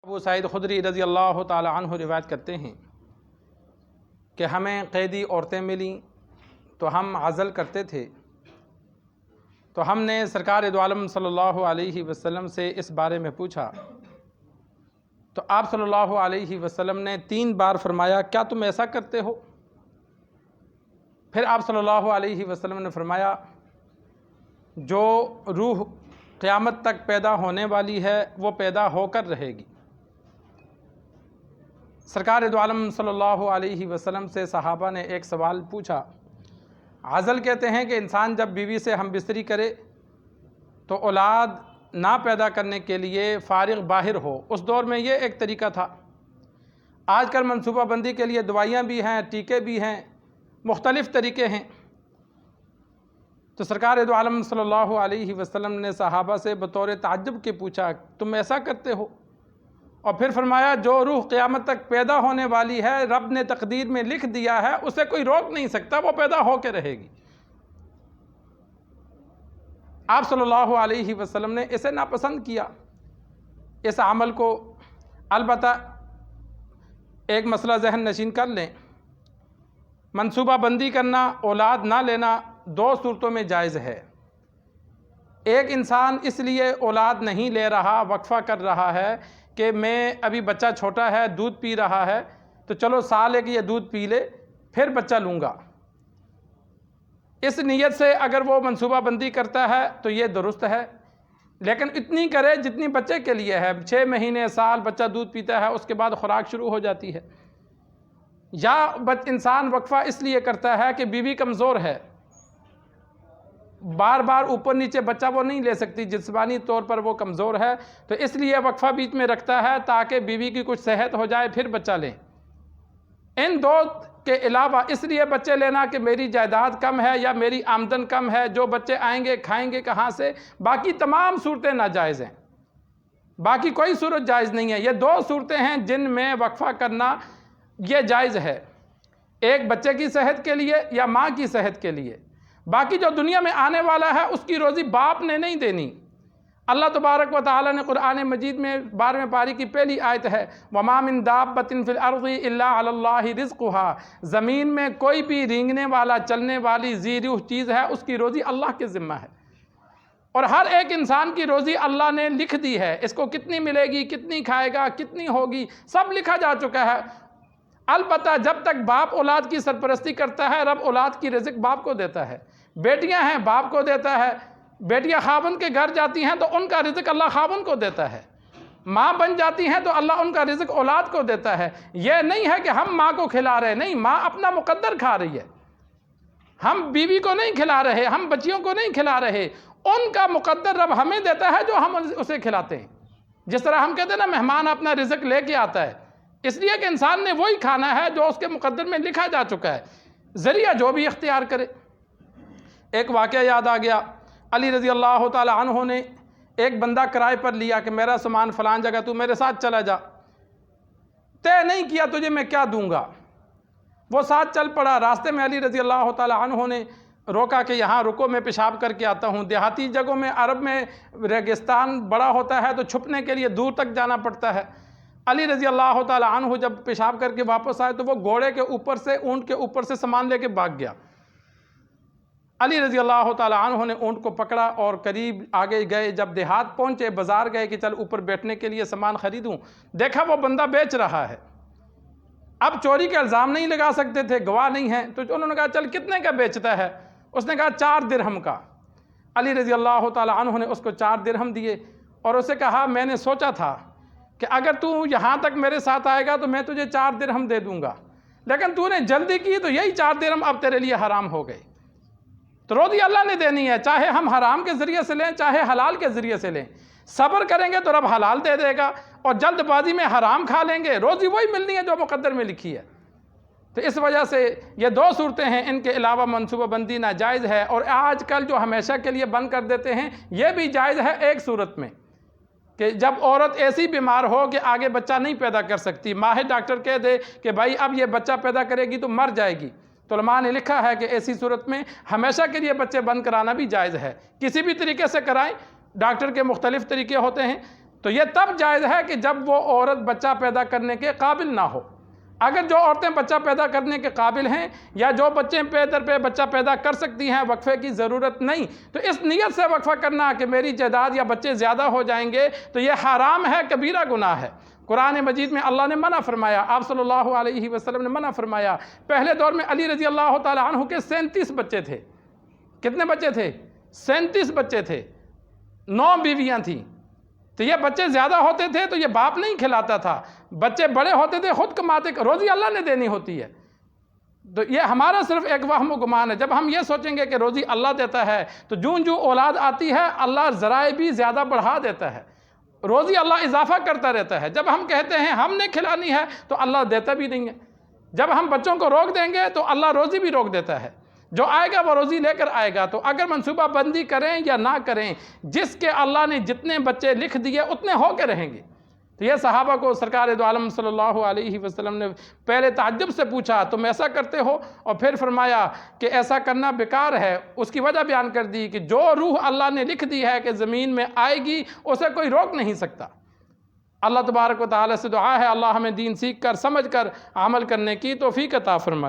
ابو سعید خدری رضی اللہ تعالی عنہ روایت کرتے ہیں کہ ہمیں قیدی عورتیں ملیں تو ہم عزل کرتے تھے، تو ہم نے سرکار دو عالم صلی اللہ علیہ وسلم سے اس بارے میں پوچھا تو آپ صلی اللہ علیہ وسلم نے 3 بار فرمایا کیا تم ایسا کرتے ہو؟ پھر آپ صلی اللہ علیہ وسلم نے فرمایا جو روح قیامت تک پیدا ہونے والی ہے وہ پیدا ہو کر رہے گی۔ سرکار دو عالم صلی اللہ علیہ وسلم سے صحابہ نے ایک سوال پوچھا، عزل کہتے ہیں کہ انسان جب بیوی سے ہم بستری کرے تو اولاد نہ پیدا کرنے کے لیے فارغ باہر ہو، اس دور میں یہ ایک طریقہ تھا۔ آج کل منصوبہ بندی کے لیے دوائیاں بھی ہیں، ٹیکے بھی ہیں، مختلف طریقے ہیں۔ تو سرکار دو عالم صلی اللہ علیہ وسلم نے صحابہ سے بطور تعجب کے پوچھا تم ایسا کرتے ہو؟ اور پھر فرمایا جو روح قیامت تک پیدا ہونے والی ہے رب نے تقدیر میں لکھ دیا ہے، اسے کوئی روک نہیں سکتا، وہ پیدا ہو کے رہے گی۔ آپ صلی اللہ علیہ وسلم نے اسے ناپسند کیا، اس عمل کو۔ البتہ ایک مسئلہ ذہن نشین کر لیں، منصوبہ بندی کرنا، اولاد نہ لینا 2 صورتوں میں جائز ہے۔ ایک انسان اس لیے اولاد نہیں لے رہا، وقفہ کر رہا ہے کہ میں ابھی بچہ چھوٹا ہے، دودھ پی رہا ہے، تو چلو سال ایک یہ دودھ پی لے پھر بچہ لوں گا، اس نیت سے اگر وہ منصوبہ بندی کرتا ہے تو یہ درست ہے، لیکن اتنی کرے جتنی بچے کے لیے ہے۔ 6 مہینے سال بچہ دودھ پیتا ہے، اس کے بعد خوراک شروع ہو جاتی ہے۔ یا انسان وقفہ اس لیے کرتا ہے کہ بیوی کمزور ہے، بار بار اوپر نیچے بچہ وہ نہیں لے سکتی، جسمانی طور پر وہ کمزور ہے، تو اس لیے وقفہ بیچ میں رکھتا ہے تاکہ بیوی کی کچھ صحت ہو جائے پھر بچہ لیں۔ ان 2 کے علاوہ اس لیے بچے لینا کہ میری جائیداد کم ہے یا میری آمدن کم ہے، جو بچے آئیں گے کھائیں گے کہاں سے، باقی تمام صورتیں ناجائز ہیں، باقی کوئی صورت جائز نہیں ہے۔ یہ 2 صورتیں ہیں جن میں وقفہ کرنا یہ جائز ہے، ایک بچے کی صحت کے لیے یا ماں کی صحت کے لیے۔ باقی جو دنیا میں آنے والا ہے اس کی روزی باپ نے نہیں دینی۔ اللہ تبارک و تعالی نے قرآن مجید میں 12ویں پاری کی پہلی آیت ہے وَمَا مِن دَابَّةٍ فِي الْأَرْضِ إِلَّا عَلَى اللَّهِ رِزْقُهَا، زمین میں کوئی بھی رینگنے والا چلنے والی ذی روح چیز ہے، اس کی روزی اللہ کے ذمہ ہے، اور ہر ایک انسان کی روزی اللہ نے لکھ دی ہے، اس کو کتنی ملے گی، کتنی کھائے گا، کتنی ہوگی، سب لکھا جا چکا ہے۔ البتہ جب تک باپ اولاد کی سرپرستی کرتا ہے رب اولاد کی رزق باپ کو دیتا ہے، بیٹیاں ہیں باپ کو دیتا ہے، بیٹیاں خاوند کے گھر جاتی ہیں تو ان کا رزق اللہ خاوند کو دیتا ہے، ماں بن جاتی ہیں تو اللہ ان کا رزق اولاد کو دیتا ہے۔ یہ نہیں ہے کہ ہم ماں کو کھلا رہے، نہیں، ماں اپنا مقدر کھا رہی ہے، ہم بیوی کو نہیں کھلا رہے، ہم بچیوں کو نہیں کھلا رہے، ان کا مقدر رب ہمیں دیتا ہے جو ہم اسے کھلاتے ہیں۔ جس طرح ہم کہتے ہیں نا مہمان اپنا رزق لے کے آتا ہے، اس لیے کہ انسان نے وہی کھانا ہے جو اس کے مقدر میں لکھا جا چکا ہے، ذریعہ جو بھی اختیار کرے۔ ایک واقعہ یاد آ گیا، علی رضی اللہ تعالی عنہ نے ایک بندہ کرائے پر لیا کہ میرا سامان فلان جگہ تو میرے ساتھ چلا جا، طے نہیں کیا تجھے میں کیا دوں گا، وہ ساتھ چل پڑا۔ راستے میں علی رضی اللہ تعالی عنہ نے روکا کہ یہاں رکو میں پیشاب کر کے آتا ہوں۔ دیہاتی جگہوں میں عرب میں ریگستان بڑا ہوتا ہے تو چھپنے کے لیے دور تک جانا پڑتا ہے۔ علی رضی اللہ تعالی عنہ جب پیشاب کر کے واپس آئے تو وہ گھوڑے کے اوپر سے، اونٹ کے اوپر سے سامان لے کے بھاگ گیا۔ علی رضی اللہ تعالی عنہ نے اونٹ کو پکڑا اور قریب آگے گئے، جب دیہات پہنچے بازار گئے کہ چل اوپر بیٹھنے کے لیے سامان خریدوں، دیکھا وہ بندہ بیچ رہا ہے۔ اب چوری کے الزام نہیں لگا سکتے تھے، گواہ نہیں ہیں، تو انہوں نے کہا چل کتنے کا بیچتا ہے؟ اس نے کہا 4 درہم کا۔ علی رضی اللہ تعالی عنہ نے اس کو 4 درہم دیے اور اسے کہا میں نے سوچا تھا کہ اگر تو یہاں تک میرے ساتھ آئے گا تو میں تجھے 4 درہم دے دوں گا، لیکن تو نے جلدی کی تو یہی 4 درہم اب تیرے لیے حرام ہو گئے۔ تو روزی اللہ نے دینی ہے، چاہے ہم حرام کے ذریعے سے لیں چاہے حلال کے ذریعے سے لیں، صبر کریں گے تو رب حلال دے دے گا، اور جلد بازی میں حرام کھا لیں گے روزی وہی ملنی ہے جو مقدر میں لکھی ہے۔ تو اس وجہ سے یہ 2 صورتیں ہیں، ان کے علاوہ منصوبہ بندی ناجائز ہے، اور آج کل جو ہمیشہ کے لیے بند کر دیتے ہیں یہ بھی جائز ہے ایک صورت میں، کہ جب عورت ایسی بیمار ہو کہ آگے بچہ نہیں پیدا کر سکتی، ماہر ڈاکٹر کہہ دے کہ بھائی اب یہ بچہ پیدا کرے گی تو مر جائے گی، تو علماء نے لکھا ہے کہ ایسی صورت میں ہمیشہ کے لیے بچے بند کرانا بھی جائز ہے، کسی بھی طریقے سے کرائیں، ڈاکٹر کے مختلف طریقے ہوتے ہیں، تو تو یہ تب جائز ہے کہ جب وہ عورت بچہ پیدا کرنے کے قابل نہ ہو۔ اگر جو عورتیں بچہ پیدا کرنے کے قابل ہیں یا جو بچے پیدر پہ بچہ پیدا کر سکتی ہیں، وقفے کی ضرورت نہیں، تو اس نیت سے وقفہ کرنا کہ میری جائیداد یا بچے زیادہ ہو جائیں گے تو یہ حرام ہے، کبیرہ گناہ ہے۔ قرآن مجید میں اللہ نے منع فرمایا، آپ صلی اللہ علیہ وسلم نے منع فرمایا۔ پہلے دور میں علی رضی اللہ تعالی عنہ کے 37 بچے تھے۔ کتنے بچے تھے؟ 37 بچے تھے، 9 بیویاں تھیں۔ تو یہ بچے زیادہ ہوتے تھے تو یہ باپ نہیں کھلاتا تھا، بچے بڑے ہوتے تھے خود کماتے، روزی اللہ نے دینی ہوتی ہے۔ تو یہ ہمارا صرف ایک وہم و گمان ہے۔ جب ہم یہ سوچیں گے کہ روزی اللہ دیتا ہے تو جو اولاد آتی ہے اللہ ذرائع بھی زیادہ بڑھا دیتا ہے، روزی اللہ اضافہ کرتا رہتا ہے۔ جب ہم کہتے ہیں ہم نے کھلانی ہے تو اللہ دیتا بھی نہیں ہے۔ جب ہم بچوں کو روک دیں گے تو اللہ روزی بھی روک دیتا ہے، جو آئے گا وہ روزی لے کر آئے گا۔ تو اگر منصوبہ بندی کریں یا نہ کریں، جس کے اللہ نے جتنے بچے لکھ دیے اتنے ہو کے رہیں گے۔ تو یہ صحابہ کو سرکار دو عالم صلی اللہ علیہ وسلم نے پہلے تعجب سے پوچھا تم ایسا کرتے ہو، اور پھر فرمایا کہ ایسا کرنا بیکار ہے۔ اس کی وجہ بیان کر دی کہ جو روح اللہ نے لکھ دی ہے کہ زمین میں آئے گی اسے کوئی روک نہیں سکتا۔ اللہ تبارک و تعالی سے دعا ہے اللہ ہمیں دین سیکھ کر سمجھ کر عمل کرنے کی توفیق عطا فرمائے۔